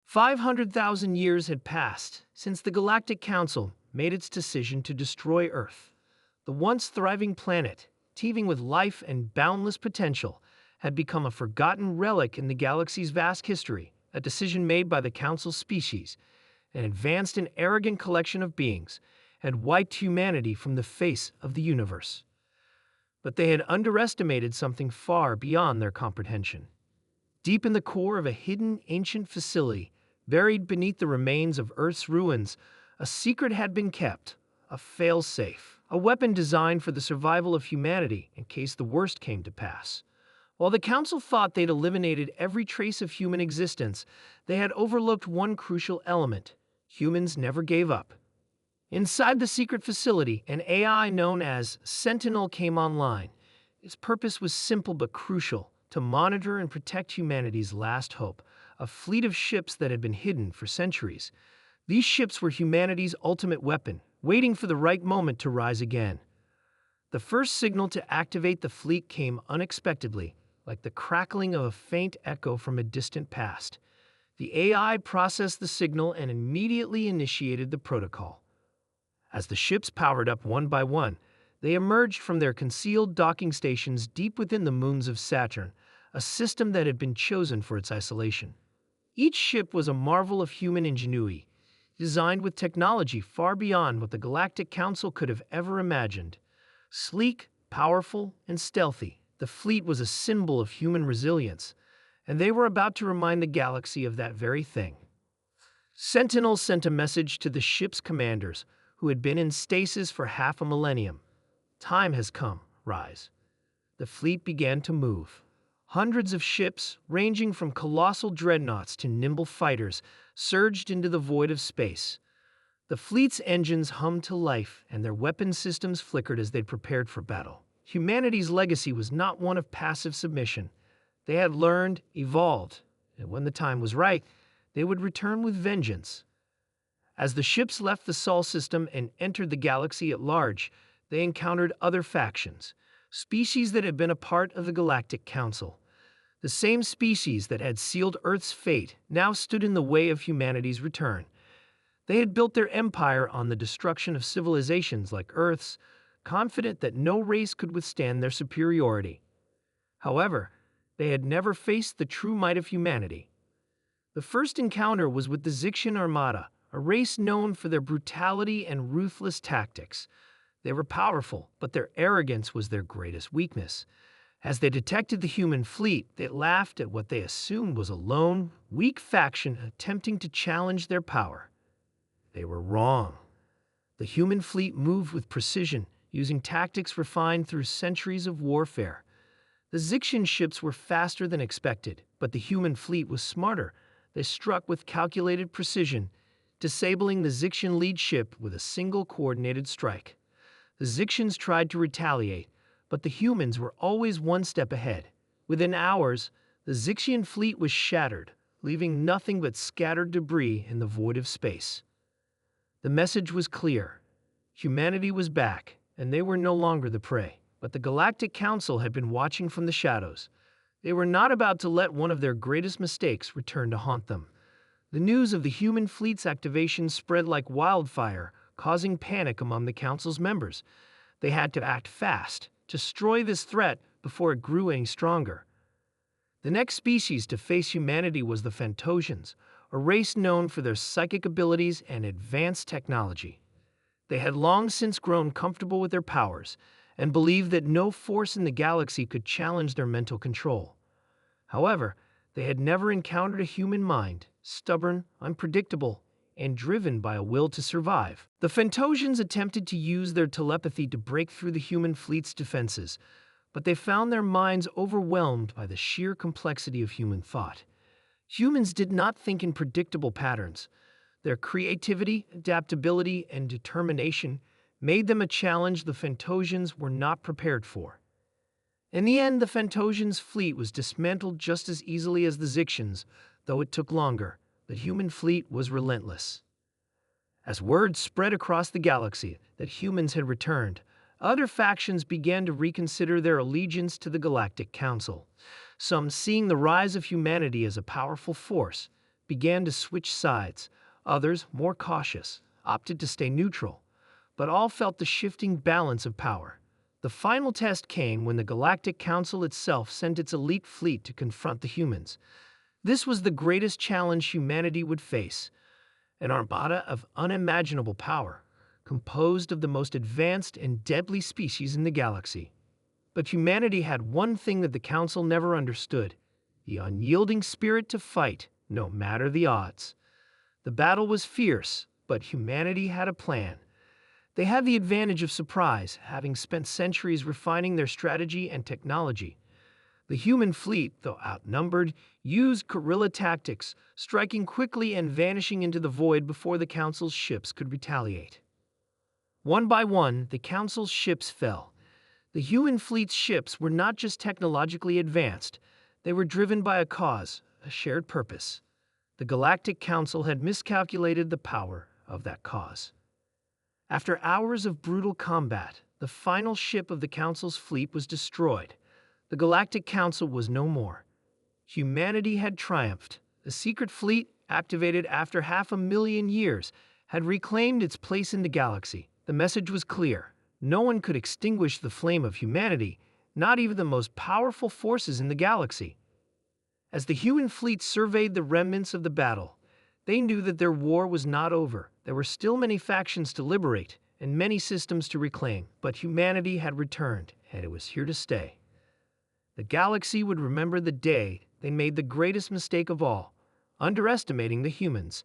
500,000 years had passed since the Galactic Council made its decision to destroy Earth. The once thriving planet, teeming with life and boundless potential, had become a forgotten relic in the galaxy's vast history, a decision made by the Council species, an advanced and arrogant collection of beings, had wiped humanity from the face of the universe. But they had underestimated something far beyond their comprehension. Deep in the core of a hidden ancient facility, buried beneath the remains of Earth's ruins, a secret had been kept, a fail-safe, a weapon designed for the survival of humanity in case the worst came to pass. While the Council thought they'd eliminated every trace of human existence, they had overlooked one crucial element. Humans never gave up. Inside the secret facility, an AI known as Sentinel came online. Its purpose was simple but crucial: to monitor and protect humanity's last hope, a fleet of ships that had been hidden for centuries. These ships were humanity's ultimate weapon, waiting for the right moment to rise again. The first signal to activate the fleet came unexpectedly, like the crackling of a faint echo from a distant past. The AI processed the signal and immediately initiated the protocol. As the ships powered up one by one, they emerged from their concealed docking stations deep within the moons of Saturn, a system that had been chosen for its isolation. Each ship was a marvel of human ingenuity, designed with technology far beyond what the Galactic Council could have ever imagined. Sleek, powerful, and stealthy, the fleet was a symbol of human resilience, and they were about to remind the galaxy of that very thing. Sentinel sent a message to the ship's commanders, who had been in stasis for half a millennium. Time has come, rise. The fleet began to move. Hundreds of ships, ranging from colossal dreadnoughts to nimble fighters, surged into the void of space. The fleet's engines hummed to life, and their weapon systems flickered as they prepared for battle. Humanity's legacy was not one of passive submission. They had learned, evolved, and when the time was right, they would return with vengeance. As the ships left the Sol system and entered the galaxy at large, they encountered other factions, species that had been a part of the Galactic Council. The same species that had sealed Earth's fate now stood in the way of humanity's return. They had built their empire on the destruction of civilizations like Earth's, confident that no race could withstand their superiority. However, they had never faced the true might of humanity. The first encounter was with the Xixian Armada, a race known for their brutality and ruthless tactics. They were powerful, but their arrogance was their greatest weakness. As they detected the human fleet, they laughed at what they assumed was a lone, weak faction attempting to challenge their power. They were wrong. The human fleet moved with precision, using tactics refined through centuries of warfare. The Xixian ships were faster than expected, but the human fleet was smarter. They struck with calculated precision, disabling the Xixian lead ship with a single coordinated strike. The Xixians tried to retaliate, but the humans were always one step ahead. Within hours, the Xixian fleet was shattered, leaving nothing but scattered debris in the void of space. The message was clear. Humanity was back, and they were no longer the prey. But the Galactic Council had been watching from the shadows. They were not about to let one of their greatest mistakes return to haunt them. The news of the human fleet's activation spread like wildfire, causing panic among the Council's members. They had to act fast, to destroy this threat before it grew any stronger. The next species to face humanity was the Phantosians, a race known for their psychic abilities and advanced technology. They had long since grown comfortable with their powers and believed that no force in the galaxy could challenge their mental control. However, they had never encountered a human mind, stubborn, unpredictable, and driven by a will to survive. The Phantosians attempted to use their telepathy to break through the human fleet's defenses, but they found their minds overwhelmed by the sheer complexity of human thought. Humans did not think in predictable patterns. Their creativity, adaptability, and determination made them a challenge the Phantosians were not prepared for. In the end, the Phantosians' fleet was dismantled just as easily as the Xixians, though it took longer. The human fleet was relentless. As word spread across the galaxy that humans had returned, other factions began to reconsider their allegiance to the Galactic Council. Some, seeing the rise of humanity as a powerful force, began to switch sides. Others, more cautious, opted to stay neutral, but all felt the shifting balance of power. The final test came when the Galactic Council itself sent its elite fleet to confront the humans. This was the greatest challenge humanity would face, an armada of unimaginable power, composed of the most advanced and deadly species in the galaxy. But humanity had one thing that the Council never understood: the unyielding spirit to fight, no matter the odds. The battle was fierce, but humanity had a plan. They had the advantage of surprise, having spent centuries refining their strategy and technology. The human fleet, though outnumbered, used guerrilla tactics, striking quickly and vanishing into the void before the Council's ships could retaliate. One by one, the Council's ships fell. The human fleet's ships were not just technologically advanced, they were driven by a cause, a shared purpose. The Galactic Council had miscalculated the power of that cause. After hours of brutal combat, the final ship of the Council's fleet was destroyed. The Galactic Council was no more. Humanity had triumphed. The secret fleet, activated after 500,000 years, had reclaimed its place in the galaxy. The message was clear. No one could extinguish the flame of humanity, not even the most powerful forces in the galaxy. As the human fleet surveyed the remnants of the battle, they knew that their war was not over. There were still many factions to liberate and many systems to reclaim, but humanity had returned, and it was here to stay. The galaxy would remember the day they made the greatest mistake of all, underestimating the humans.